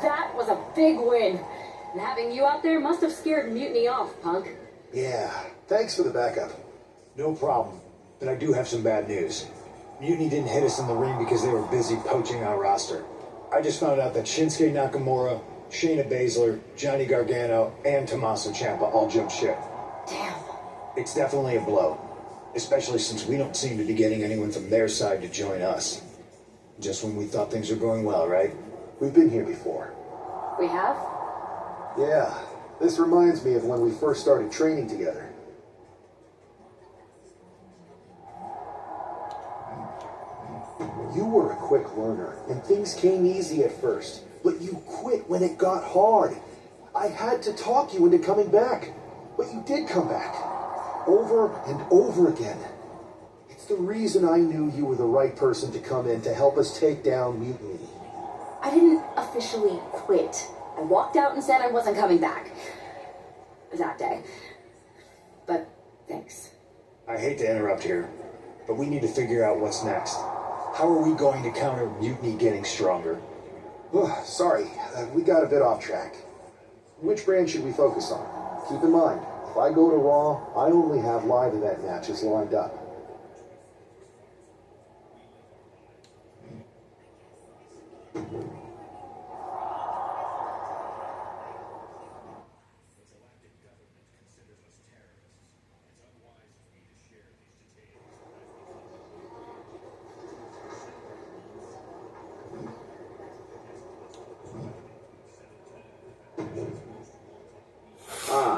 That was a big win. And having you out there must have scared Mutiny off, punk. Yeah, thanks for the backup. No problem. But I do have some bad news. Mutiny didn't hit us in the ring because they were busy poaching our roster. I just found out that Shinsuke Nakamura, Shayna Baszler, Johnny Gargano, and Tommaso Ciampa all jumped ship. Damn. It's definitely a blow. Especially since we don't seem to be getting anyone from their side to join us. Just when we thought things were going well, right? We've been here before. We have? Yeah, this reminds me of when we first started training together. You were a quick learner, and things came easy at first, but you quit when it got hard. I had to talk you into coming back, but you did come back. Over and over again. It's the reason I knew you were the right person to come in to help us take down Mutiny. I didn't officially quit. I walked out and said I wasn't coming back. That day. But thanks. I hate to interrupt here, but we need to figure out what's next. How are we going to counter Mutiny getting stronger? Sorry, we got a bit off track. Which brand should we focus on? Keep in mind, if I go to Raw, I only have live event matches lined up.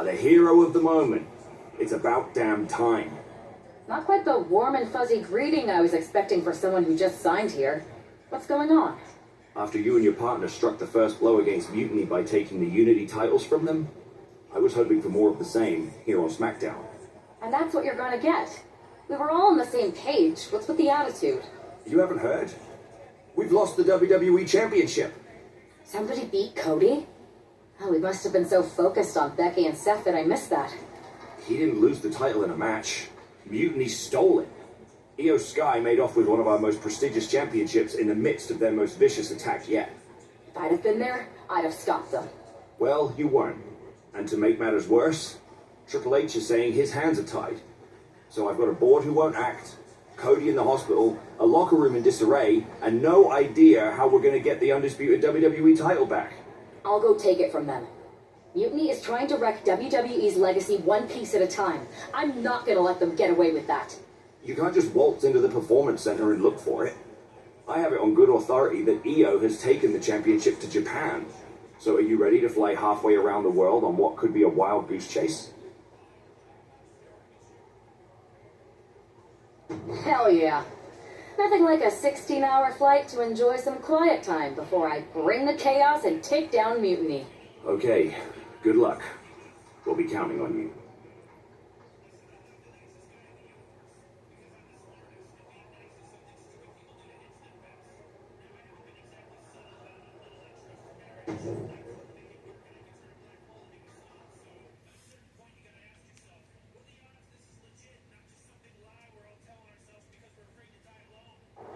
The hero of the moment. It's about damn time. Not quite the warm and fuzzy greeting I was expecting for someone who just signed here. What's going on? After you and your partner struck the first blow against Mutiny by taking the Unity titles from them, I was hoping for more of the same here on SmackDown. And that's what you're gonna get. We were all on the same page. What's with the attitude? You haven't heard? We've lost the WWE Championship. Somebody beat Cody? Oh, we must have been so focused on Becky and Seth that I missed that. He didn't lose the title in a match. Mutiny stole it. Io Sky made off with one of our most prestigious championships in the midst of their most vicious attack yet. If I'd have been there, I'd have stopped them. Well, you weren't. And to make matters worse, Triple H is saying his hands are tied. So I've got a board who won't act, Cody in the hospital, a locker room in disarray, and no idea how we're going to get the undisputed WWE title back. I'll go take it from them. Mutiny is trying to wreck WWE's legacy one piece at a time. I'm not going to let them get away with that. You can't just waltz into the Performance Center and look for it. I have it on good authority that Io has taken the championship to Japan. So are you ready to fly halfway around the world on what could be a wild goose chase? Hell yeah. Nothing like a 16-hour flight to enjoy some quiet time before I bring the chaos and take down Mutiny. Okay, good luck. We'll be counting on you.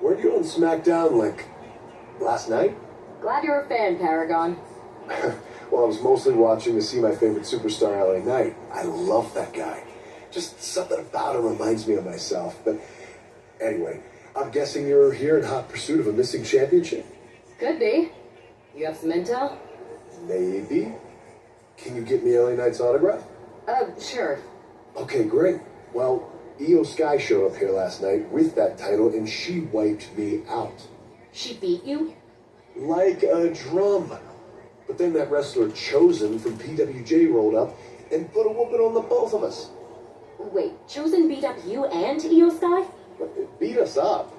Weren't you on SmackDown, like, last night? Glad you're a fan, Paragon. Well, I was mostly watching to see my favorite superstar, LA Knight. I love that guy. Just something about him reminds me of myself. But anyway, I'm guessing you're here in hot pursuit of a missing championship? Could be. You have some intel? Maybe. Can you get me LA Knight's autograph? Sure. Okay, great. Well, Io Sky showed up here last night with that title, and she wiped me out. She beat you? Like a drum. But then that wrestler Chosen from PWJ rolled up and put a whooping on the both of us. Wait, Chosen beat up you and Io Sky? Beat us up?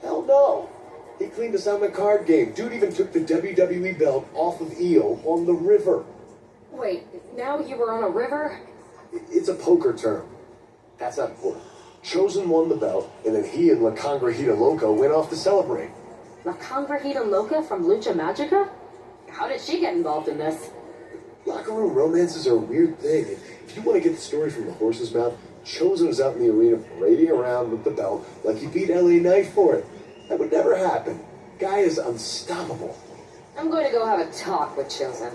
Hell no. He cleaned us out in the card game. Dude even took the WWE belt off of Io on the river. Wait, now you were on a river? It's a poker term. That's not important. Chosen won the belt, and then he and La Congrejita Loca went off to celebrate. La Congrejita Loca from Lucha Magica? How did she get involved in this? Locker room romances are a weird thing. If you want to get the story from the horse's mouth, Chosen was out in the arena parading around with the belt like he beat LA Knight for it. That would never happen. Guy is unstoppable. I'm going to go have a talk with Chosen.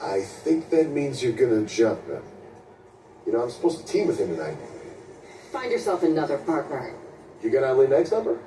I think that means you're gonna jump him. You know, I'm supposed to team with him tonight. Find yourself another partner. You got LA Knight's number?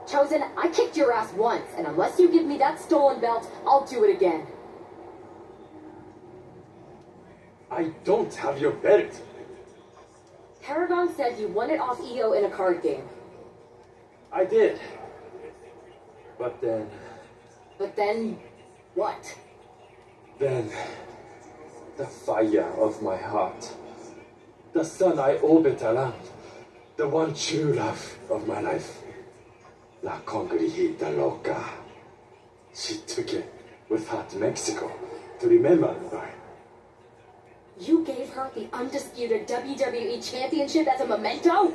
Chosen, I kicked your ass once, and unless you give me that stolen belt, I'll do it again. I don't have your belt. Paragon said you won it off EO in a card game. I did. But then... But then, what? Then... the fire of my heart. The sun I orbit around. The one true love of my life. La Congrejita Loca. She took it with her to Mexico to remember me by. You gave her the undisputed WWE Championship as a memento?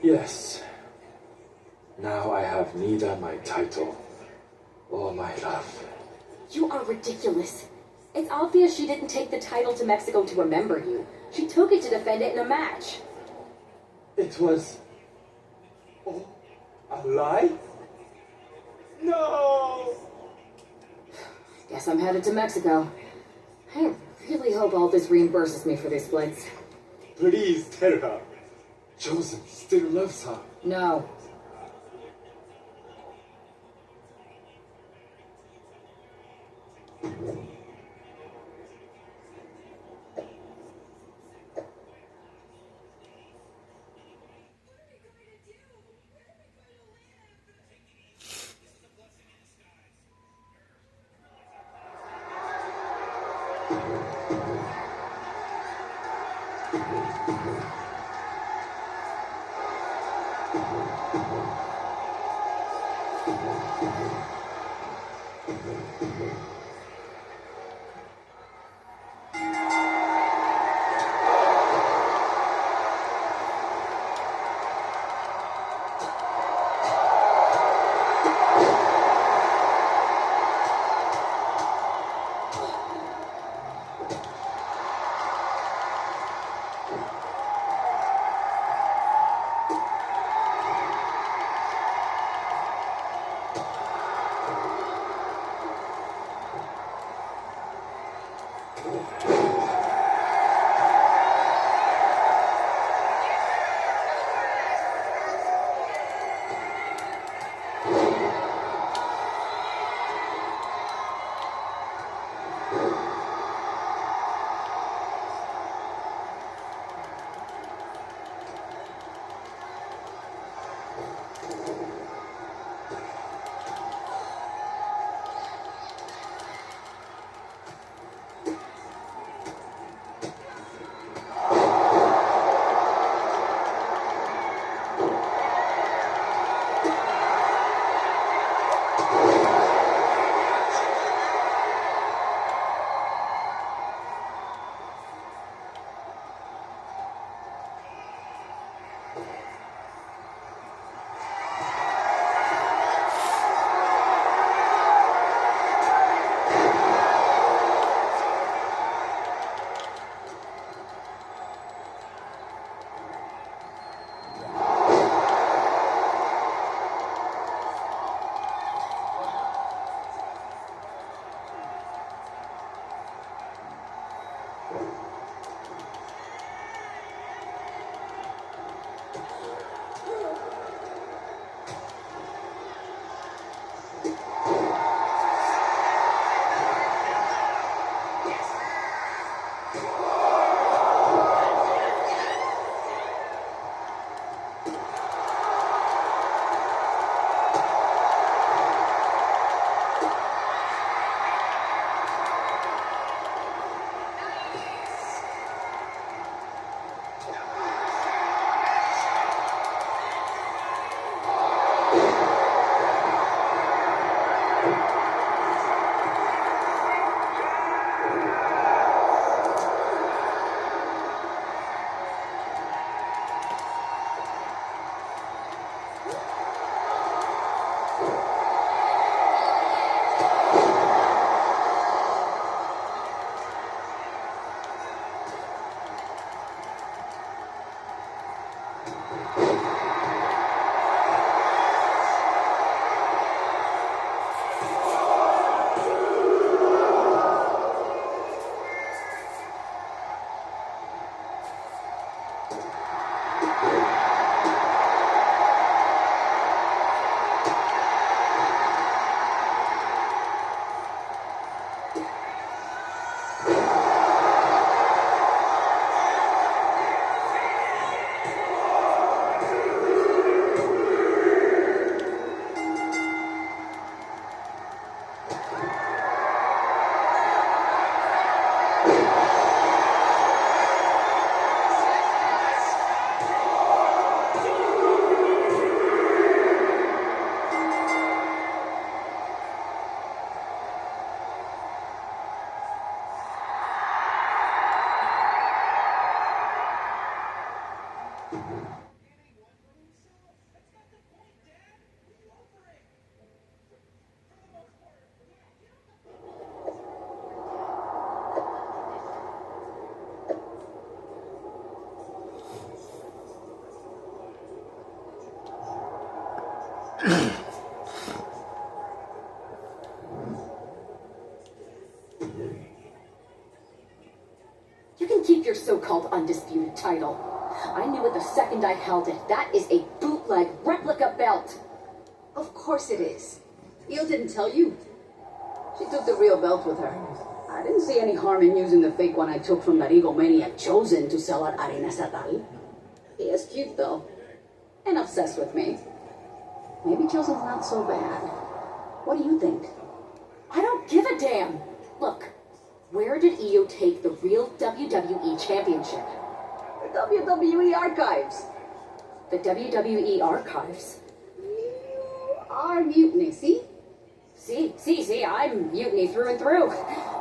Yes. Now I have neither my title or my love. You are ridiculous. It's obvious she didn't take the title to Mexico to remember you. She took it to defend it in a match. It was... oh, a lie? No! Guess I'm headed to Mexico. I really hope Aldous reimburses me for these splits. Please tell her. Chosen still loves her. No. You can keep your so-called undisputed title. I knew it the second I held it. That is a bootleg replica belt. Of course it is. Io didn't tell you. She took the real belt with her. I didn't see any harm in using the fake one I took from that egomaniac Chosen to sell at Arena Estatal. He is cute, though. And obsessed with me. Maybe Chosen's not so bad. What do you think? I don't give a damn. Look, where did Io take the real WWE Championship? The WWE archives. The WWE archives? You are mutiny, see? See, I'm mutiny through and through.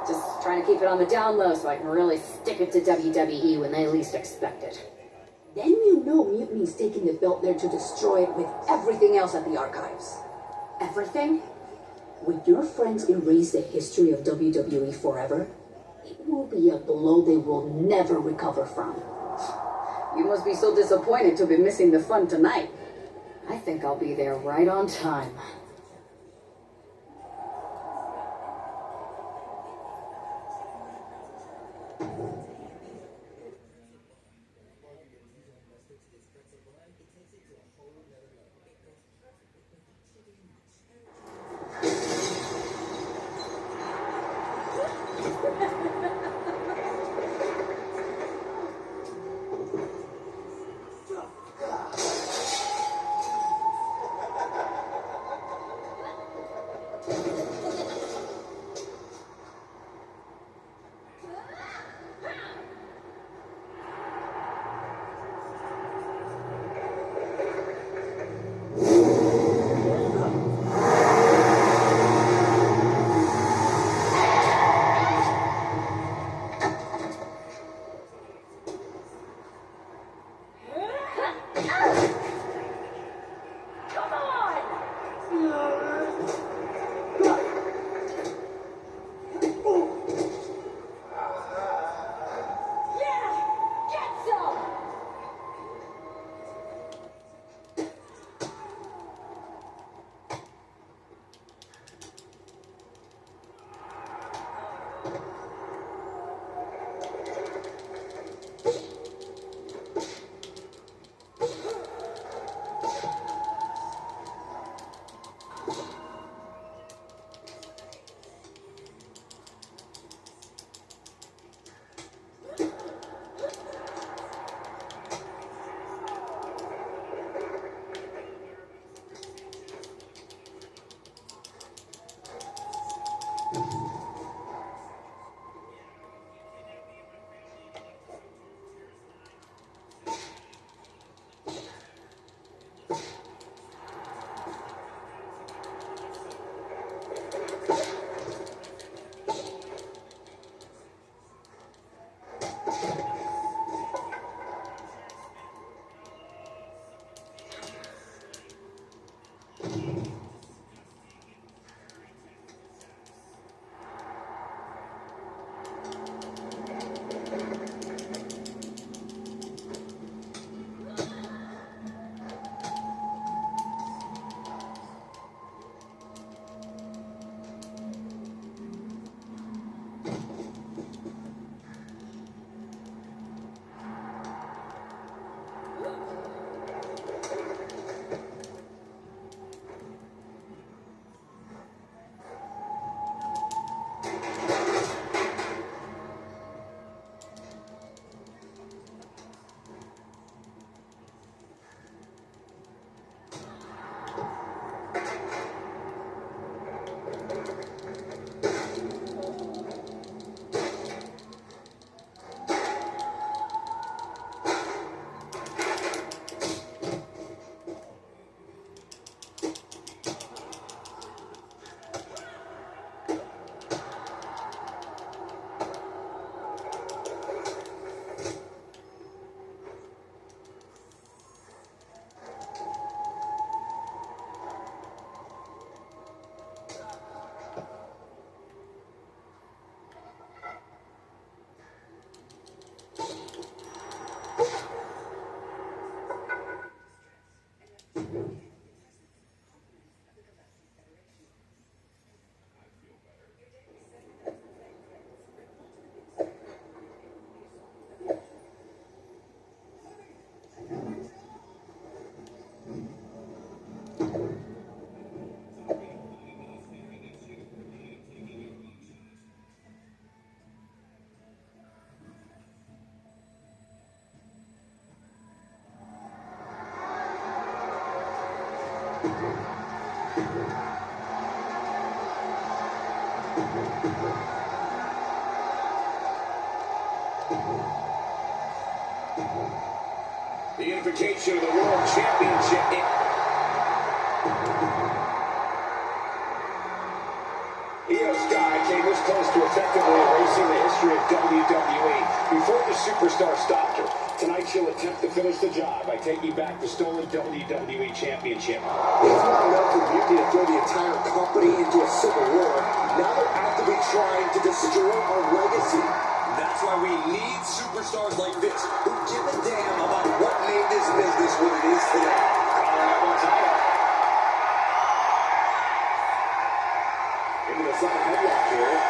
Just trying to keep it on the down low so I can really stick it to WWE when they least expect it. Then you know Mutiny's taking the belt there to destroy it with everything else at the archives. Everything? When your friends erase the history of WWE forever, it will be a blow they will never recover from. You must be so disappointed to be missing the fun tonight. I think I'll be there right on time. The unification of the World Championship. Sky came this close to effectively erasing the history of WWE before the superstar stopped her. Tonight she'll attempt to finish the job by taking back the stolen WWE Championship. It's not enough for Mutiny to throw the entire company into a civil war. Now they're actively trying to destroy our legacy. That's why we need superstars like this who give a damn about what made this business what it is today. Into the side headlock here.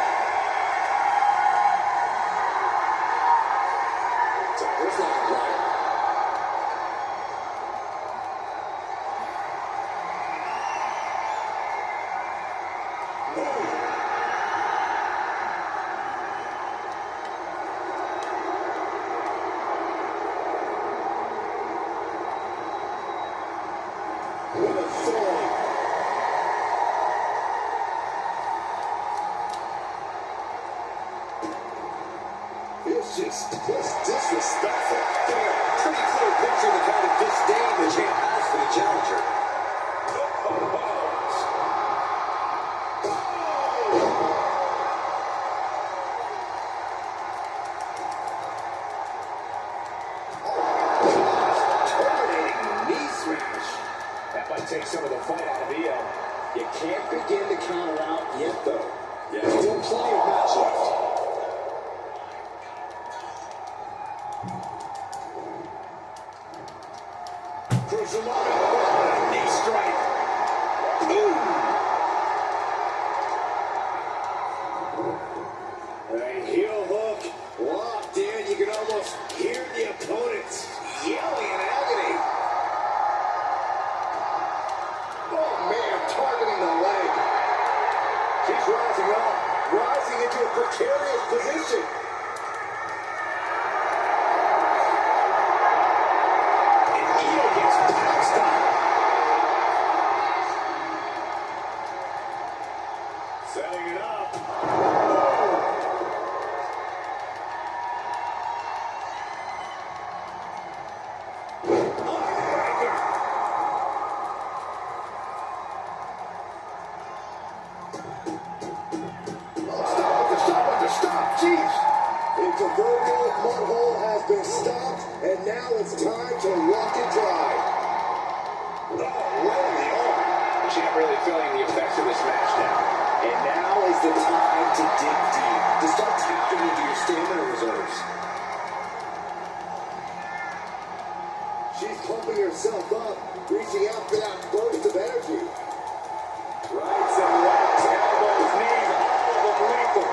Tiger's not right. What a throw. It's just disrespectful. Getting a pretty clear picture of the kind of disdain the champ has for the challenger. Terminating knee smash. That might take some of the fight out of Io. You can't begin to count her out yet, though. Yeah, still plenty of match left. Cruiserweight, knee strike. Boom. A heel hook locked in. You can almost hear the opponents yelling in agony. Oh, man, targeting the leg. She's rising up, rising into a precarious position. And Io gets pounced on. Setting it up. Stop, jeez. The proverbial mud hole has been stopped, and now it's time to walk it dry. Oh, right in the arm. Champ really feeling the effects of this match now. And now is the time to dig deep, to start tapping into your stamina reserves. She's pumping herself up, reaching out for that burst of energy. Rights and lefts, elbows, knees, all of them lethal.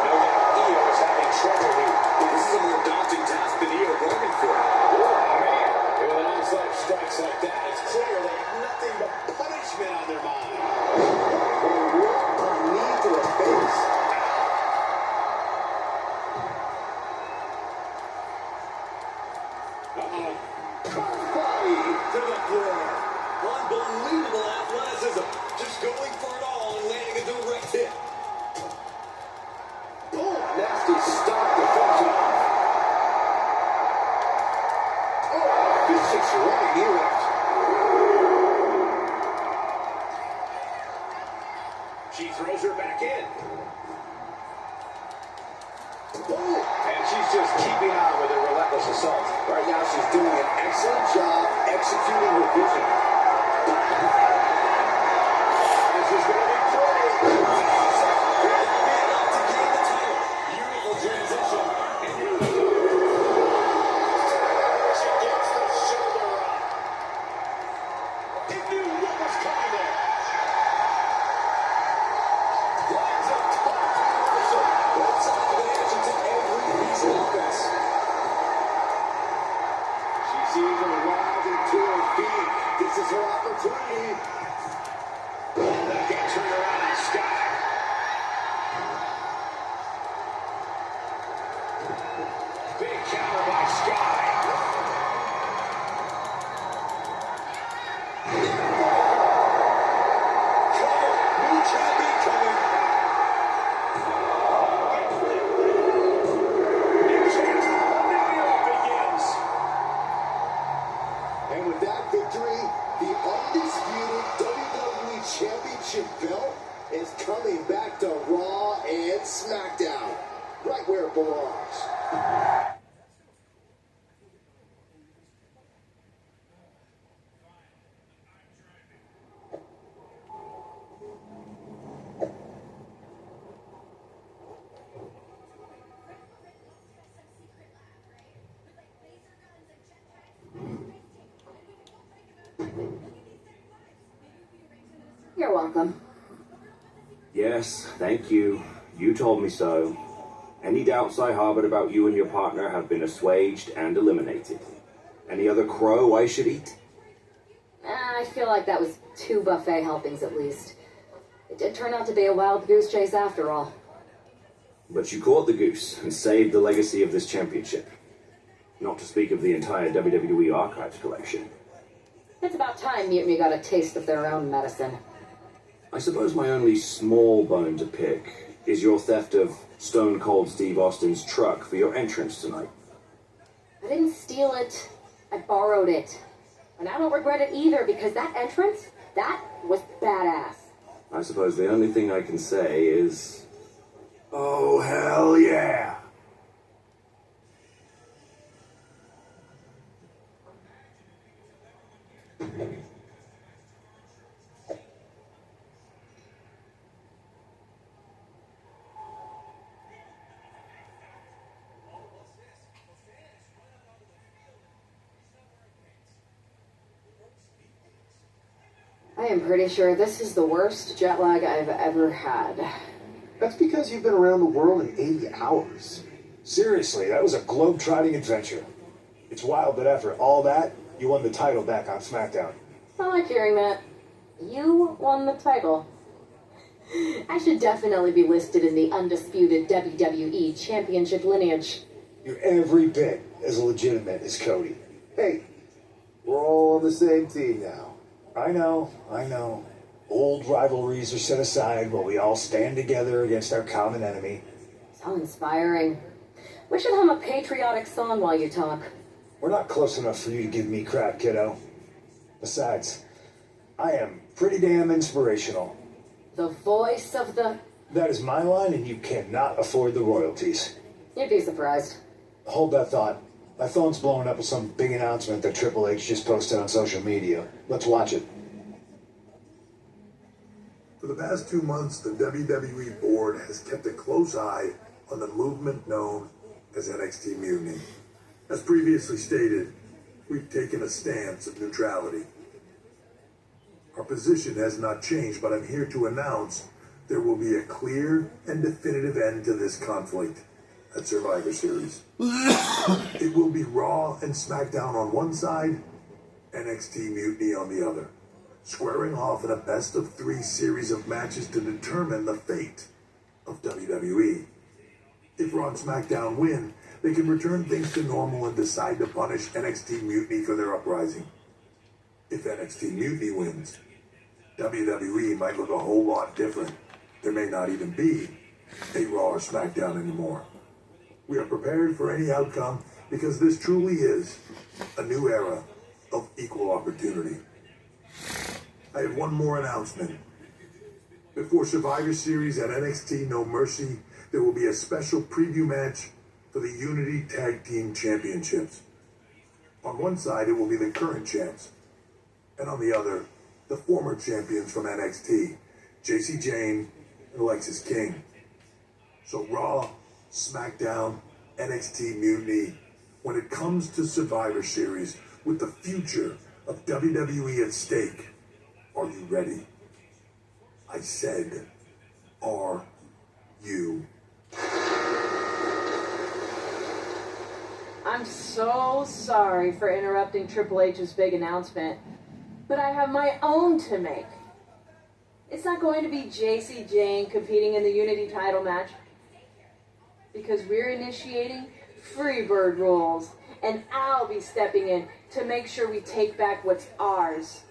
No doubt Io is having trouble here. This is a more daunting task than Io bargained for. Oh, man. With an onslaught of strikes like that, it's clear they have nothing but punishment on their mind. What a knee to the face. Uh-oh. Body to the floor. Unbelievable athleticism. Just going for it all and landing a direct hit. Oh, nasty stop to finish it off. Oh, vicious running knee lift. She throws her back in. Oh, And she's just keeping on with her relentless assault. right now she's doing an excellent job executing her vision. This is going to be pretty. Enough to gain the title. Beautiful transition. And She gets the shoulder up. He knew what was coming there. Lands a tough reversal. both sides of the answer to every piece of offense. She's even rising to her feet. This is her opportunity. That got turned around on Sky. Big counter by Sky. Cover. New champion coming. New chance. New era begins. And with that victory, the undisputed SmackDown, right where it belongs. You're welcome. Yes, thank you. You told me so. Any doubts I harbored about you and your partner have been assuaged and eliminated. Any other crow I should eat? I feel like that was 2 buffet helpings at least. It did turn out to be a wild goose chase after all. But you caught the goose and saved the legacy of this championship. Not to speak of the entire WWE Archives collection. It's about time Mutiny got a taste of their own medicine. I suppose my only small bone to pick is your theft of Stone Cold Steve Austin's truck for your entrance tonight. I didn't steal it. I borrowed it. And I don't regret it either because that entrance, that was badass. I suppose the only thing I can say is, oh, hell yeah! I am pretty sure this is the worst jet lag I've ever had. That's because you've been around the world in 80 hours. Seriously, that was a globe-trotting adventure. It's wild that after all that, you won the title back on SmackDown. I like hearing that. You won the title. I should definitely be listed in the undisputed WWE Championship lineage. You're every bit as legitimate as Cody. Hey, we're all on the same team now. I know. Old rivalries are set aside while we all stand together against our common enemy. So inspiring. We should hum a patriotic song while you talk. We're not close enough for you to give me crap, kiddo. Besides, I am pretty damn inspirational. The voice of the... That is my line, and you cannot afford the royalties. You'd be surprised. Hold that thought. My phone's blowing up with some big announcement that Triple H just posted on social media. Let's watch it. For the past 2 months, the WWE board has kept a close eye on the movement known as NXT Mutiny. As previously stated, we've taken a stance of neutrality. Our position has not changed, but I'm here to announce there will be a clear and definitive end to this conflict at Survivor Series. It will be Raw and SmackDown on one side, NXT Mutiny on the other, squaring off in a best-of-3 series of matches to determine the fate of WWE. If Raw and SmackDown win, they can return things to normal and decide to punish NXT Mutiny for their uprising. If NXT Mutiny wins, WWE might look a whole lot different. There may not even be a Raw or SmackDown anymore. We are prepared for any outcome because this truly is a new era of equal opportunity. I have one more announcement. Before Survivor Series at NXT No Mercy, there will be a special preview match for the Unity Tag Team Championships. On one side, it will be the current champs, and on the other, the former champions from NXT, JC Jane and Alexis King. So Raw, SmackDown, NXT Mutiny, when it comes to Survivor Series, with the future of WWE at stake, are you ready? I said, are you? I'm so sorry for interrupting Triple H's big announcement, but I have my own to make. It's not going to be JC Jane competing in the Unity title match, because we're initiating Freebird rules, and I'll be stepping in to make sure we take back what's ours.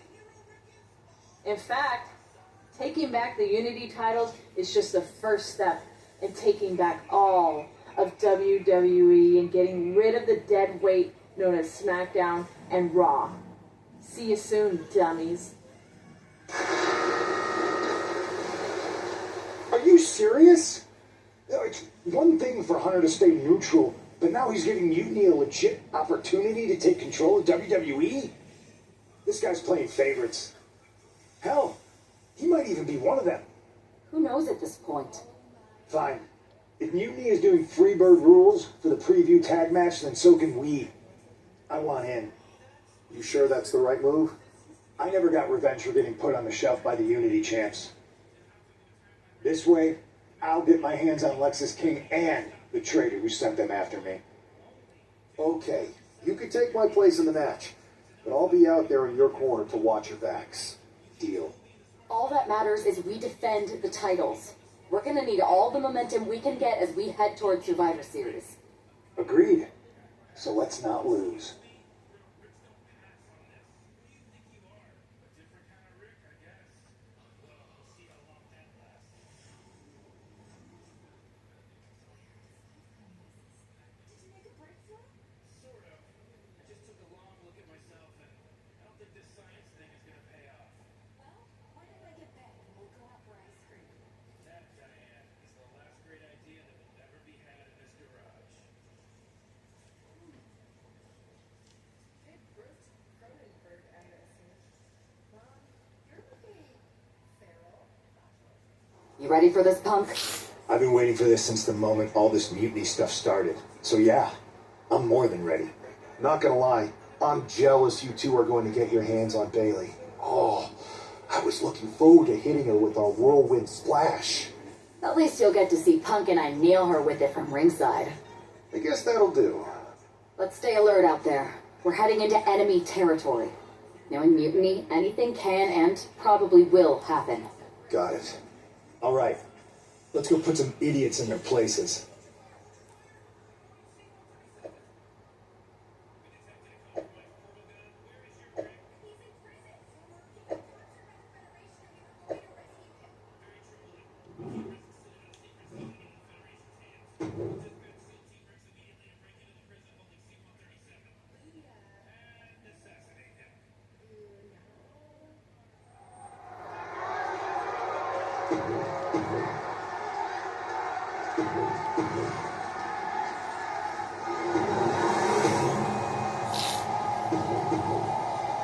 In fact, taking back the Unity titles is just the first step in taking back all of WWE and getting rid of the dead weight known as SmackDown and Raw. See you soon, dummies. Are you serious? It's one thing for Hunter to stay neutral, but now he's giving Mutiny a legit opportunity to take control of WWE? This guy's playing favorites. Hell, he might even be one of them. Who knows at this point? Fine. If Mutiny is doing Freebird rules for the preview tag match, then so can we. I want in. You sure that's the right move? I never got revenge for getting put on the shelf by the Unity champs. This way, I'll get my hands on Lexus King and the traitor who sent them after me. Okay, you can take my place in the match, but I'll be out there in your corner to watch your backs. Deal. All that matters is we defend the titles. We're gonna need all the momentum we can get as we head towards Survivor Series. Agreed. So let's not lose. You ready for this, Punk? I've been waiting for this since the moment all this Mutiny stuff started. So yeah, I'm more than ready. Not gonna lie, I'm jealous you two are going to get your hands on Bailey. Oh, I was looking forward to hitting her with our whirlwind splash. At least you'll get to see Punk and I nail her with it from ringside. I guess that'll do. Let's stay alert out there. We're heading into enemy territory. Knowing Mutiny, anything can and probably will happen. Got it. All right, let's go put some idiots in their places.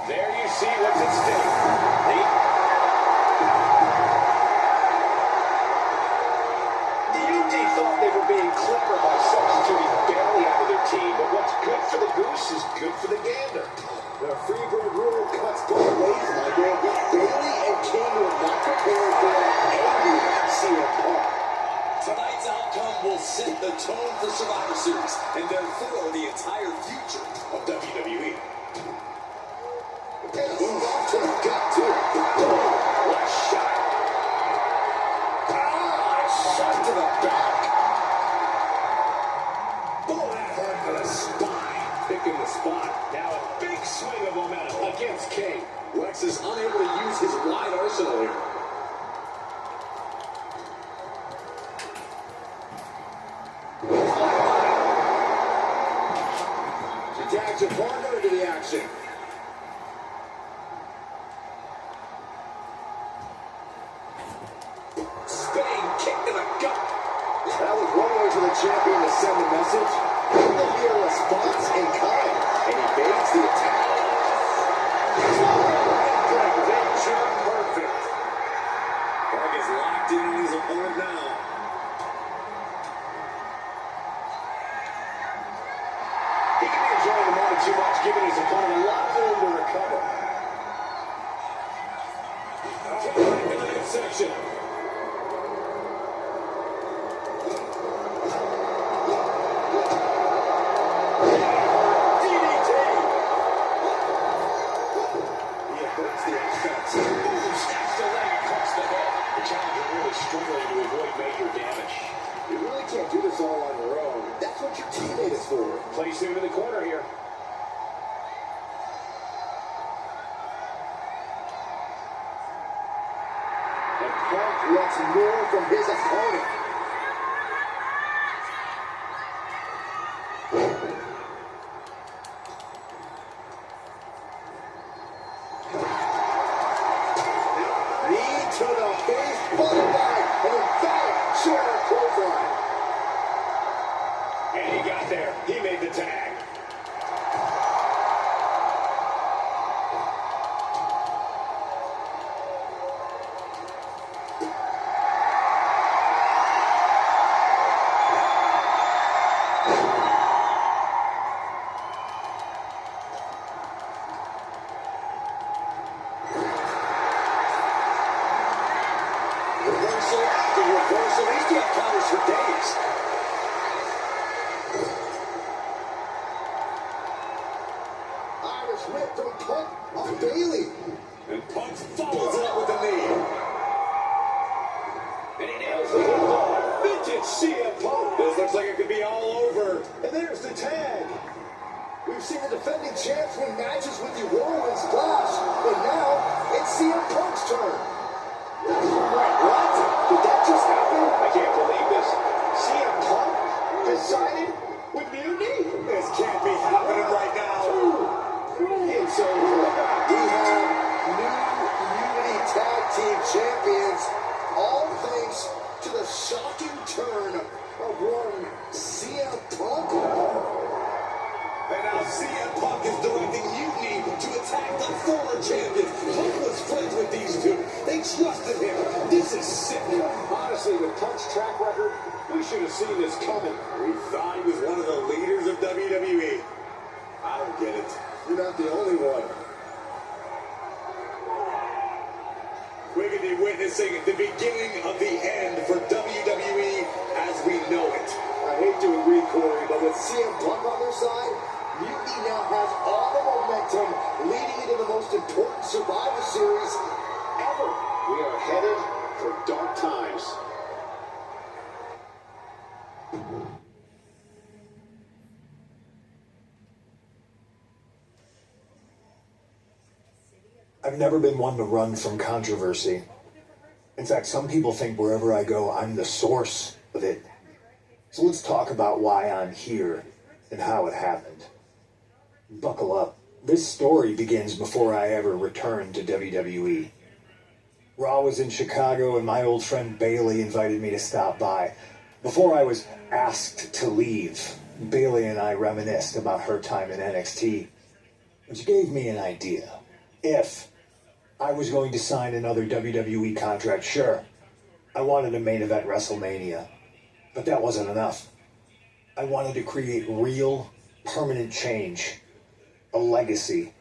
There you see what's at stake. The UD thought they were being clever by substituting Bailey out of their team, but what's good for the goose is good for the gander. The Freebird rule cuts both ways, Michael. Bailey and King were not prepared for an angry CM Punk. Tonight's outcome will set the tone for Survivor Series and therefore the entire future of WWE. And a move off to the gut, too. What a shot. Shot to the back. Oh, that hurt to the spine. Picking the spot. Now a big swing of momentum against King. Lex is unable to use his wide arsenal here. She tags her partner into the action. Spinning kick to the gut. That was one way for the champion to send a message. There'll be a response in kind, and he evades the attack. Picture perfect. Punk is locked in on his opponent now. He can be enjoying the moment too much, giving his opponent a lot of room to recover. Right into the midsection. DDT! He averts the offense. Snaps the leg across the head. The challenger really struggling to avoid major damage. You really can't do this all on your own. That's what your teammate is for. Place him in the corner here. And Punk wants more from his opponent. Knee to the face, followed by an emphatic shoulder clothesline. got there. He made the tag. Reversal after reversal. These two have counters for days. Irish whip from Punk on Bailey. And Punk follows it up with a knee. And he nails the pinfall. Vintage CM Punk. This looks like it could be all over. And there's the tag. We've seen the defending champs win matches with the whirlwind splash, but now it's CM Punk's turn. What? Did that just happen? I can't believe this. CM Punk decided with mutiny? This can't be happening right now. It's over. We have new Unity Tag Team Champions, all thanks to the shocking turn of one CM Punk. And now CM Punk is directing Mutiny to attack the former champions. Punk was friends with these two. They trusted him. This is sick. Honestly, with Punk's track record, we should have seen this coming. We thought he was one of the leaders of WWE. I don't get it. You're not the only one. We're going to be witnessing the beginning of the end for WWE as we know it. I hate to agree, Corey, but with CM Punk on their side, Mutiny now has all the momentum leading into the most important Survivor Series ever. We are headed for dark times. I've never been one to run from controversy. In fact, some people think wherever I go, I'm the source of it. So let's talk about why I'm here and how it happened. Buckle up. This story begins before I ever returned to WWE. Raw was in Chicago and my old friend Bailey invited me to stop by. Before I was asked to leave, Bailey and I reminisced about her time in NXT, which gave me an idea. If I was going to sign another WWE contract, sure, I wanted a main event WrestleMania, but that wasn't enough. I wanted to create real, permanent change, a legacy.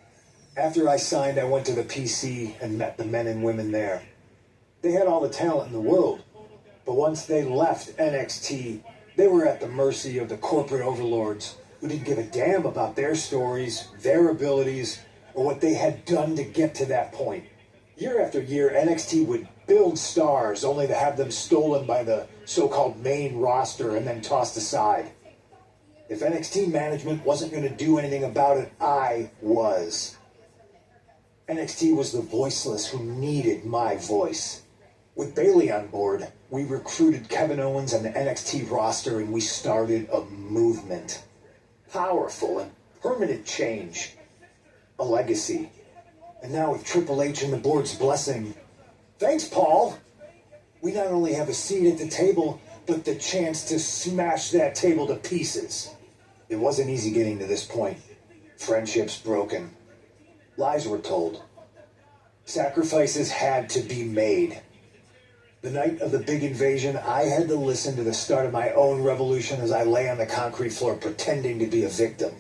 After I signed, I went to the PC and met the men and women there. They had all the talent in the world, but once they left NXT, they were at the mercy of the corporate overlords who didn't give a damn about their stories, their abilities, or what they had done to get to that point. Year after year, NXT would build stars only to have them stolen by the so-called main roster and then tossed aside. If NXT management wasn't going to do anything about it, I was. NXT was the voiceless who needed my voice. With Bailey on board, we recruited Kevin Owens and the NXT roster and we started a movement. Powerful and permanent change. A legacy. And now with Triple H and the board's blessing, thanks, Paul, we not only have a seat at the table, but the chance to smash that table to pieces. It wasn't easy getting to this point. Friendships broken. Lies were told. Sacrifices had to be made. The night of the big invasion, I had to listen to the start of my own revolution as I lay on the concrete floor pretending to be a victim.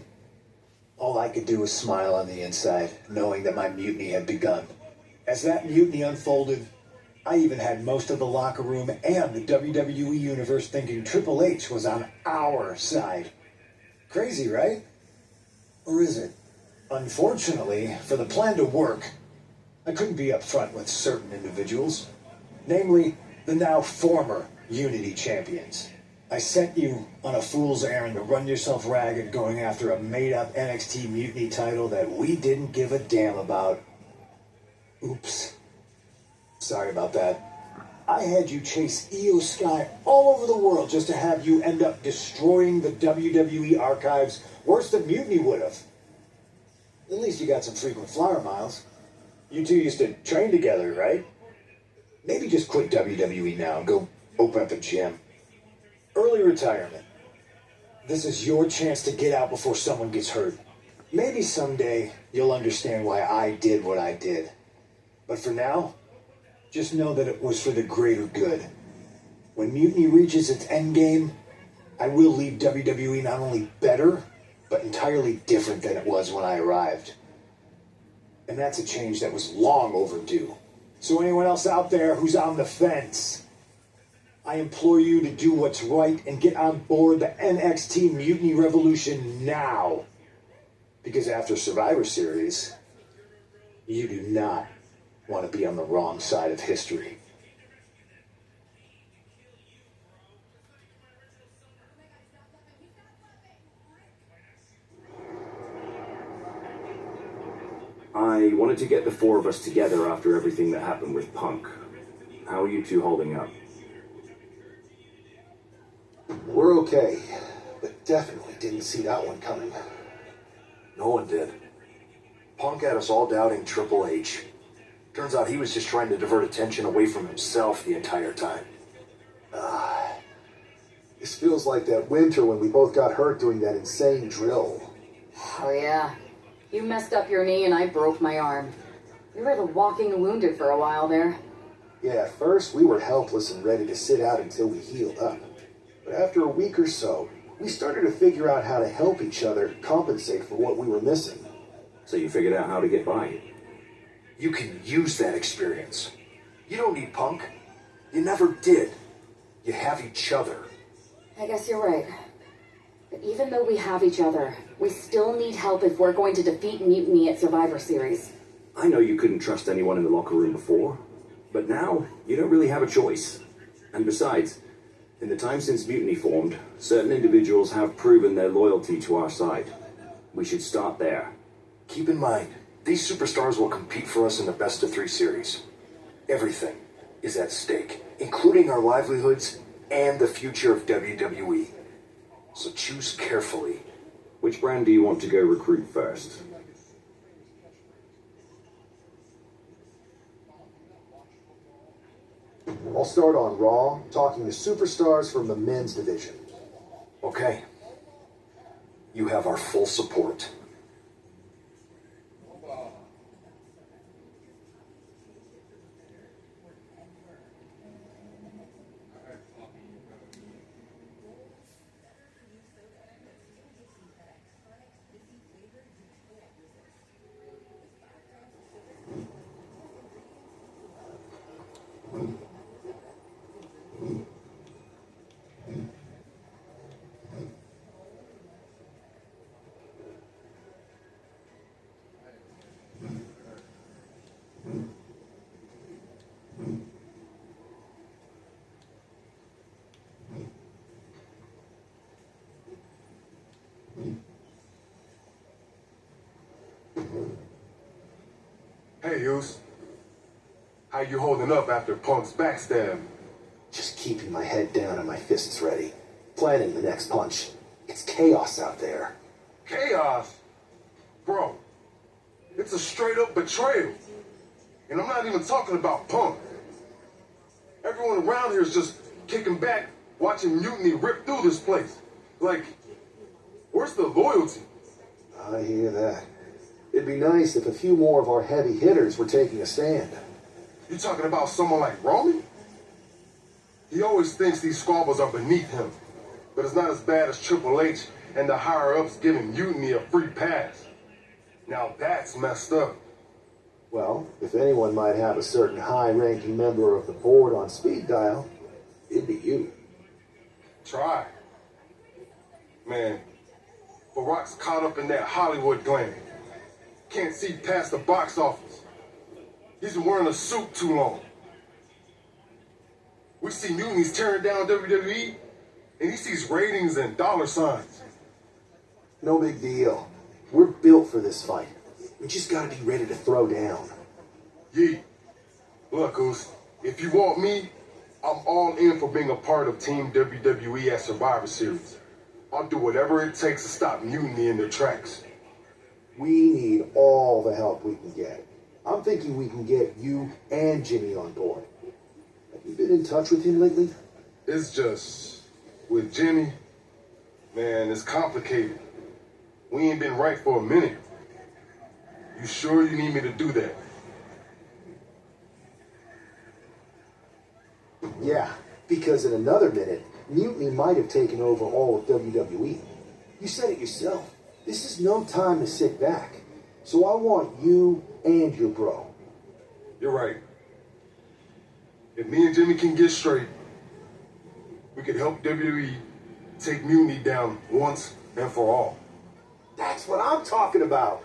All I could do was smile on the inside, knowing that my mutiny had begun. As that mutiny unfolded, I even had most of the locker room and the WWE Universe thinking Triple H was on our side. Crazy, right? Or is it? Unfortunately, for the plan to work, I couldn't be upfront with certain individuals, namely the now former Unity champions. I sent you on a fool's errand to run yourself ragged going after a made-up NXT Mutiny title that we didn't give a damn about. Oops. Sorry about that. I had you chase Io Sky all over the world just to have you end up destroying the WWE archives worse than Mutiny would have. At least you got some frequent flyer miles. You two used to train together, right? Maybe just quit WWE now and go open up a gym. Early retirement. This is your chance to get out before someone gets hurt. Maybe someday you'll understand why I did what I did. But for now, just know that it was for the greater good. When Mutiny reaches its endgame, I will leave WWE not only better, but entirely different than it was when I arrived. And that's a change that was long overdue. So anyone else out there who's on the fence, I implore you to do what's right and get on board the NXT Mutiny Revolution now. Because after Survivor Series, you do not want to be on the wrong side of history. I wanted to get the four of us together after everything that happened with Punk. How are you two holding up? We're okay, but definitely didn't see that one coming. No one did. Punk had us all doubting Triple H. Turns out he was just trying to divert attention away from himself the entire time. This feels like that winter when we both got hurt doing that insane drill. Oh yeah. You messed up your knee and I broke my arm. You were the walking wounded for a while there. Yeah, at first we were helpless and ready to sit out until we healed up. But after a week or so, we started to figure out how to help each other compensate for what we were missing. So you figured out how to get by? You can use that experience. You don't need Punk. You never did. You have each other. I guess you're right. But even though we have each other, we still need help if we're going to defeat Mutiny at Survivor Series. I know you couldn't trust anyone in the locker room before, but now you don't really have a choice. And besides, in the time since Mutiny formed, certain individuals have proven their loyalty to our side. We should start there. Keep in mind, these superstars will compete for us in the best-of-3 series. Everything is at stake, including our livelihoods and the future of WWE. So choose carefully. Which brand do you want to go recruit first? I'll start on Raw, talking to superstars from the men's division. Okay. You have our full support. Hey, Yus. How you holding up after Punk's backstab? Just keeping my head down and my fists ready. Planning the next punch. It's chaos out there. Chaos? Bro, it's a straight-up betrayal. And I'm not even talking about Punk. Everyone around here is just kicking back, watching Mutiny rip through this place. Like, where's the loyalty? I hear that. It'd be nice if a few more of our heavy hitters were taking a stand. You talking about someone like Roman? He always thinks these squabbles are beneath him. But it's not as bad as Triple H and the higher-ups giving Mutiny a free pass. Now that's messed up. Well, if anyone might have a certain high-ranking member of the board on speed dial, it'd be you. Try. Man, Barack's caught up in that Hollywood glam. Can't see past the box office. He's been wearing a suit too long. We see Mutini's tearing down WWE, and he sees ratings and dollar signs. No big deal. We're built for this fight. We just gotta be ready to throw down. Yee. Look, Goose, if you want me, I'm all in for being a part of Team WWE at Survivor Series. I'll do whatever it takes to stop Mutiny in their tracks. We need all the help we can get. I'm thinking we can get you and Jimmy on board. Have you been in touch with him lately? It's just, with Jimmy, Man, it's complicated. We ain't been right for a minute. You sure you need me to do that? Yeah, because in another minute, Mutiny might have taken over all of WWE. You said it yourself. This is no time to sit back. So I want you and your bro. You're right. If me and Jimmy can get straight, we could help WWE take Mutiny down once and for all. That's what I'm talking about.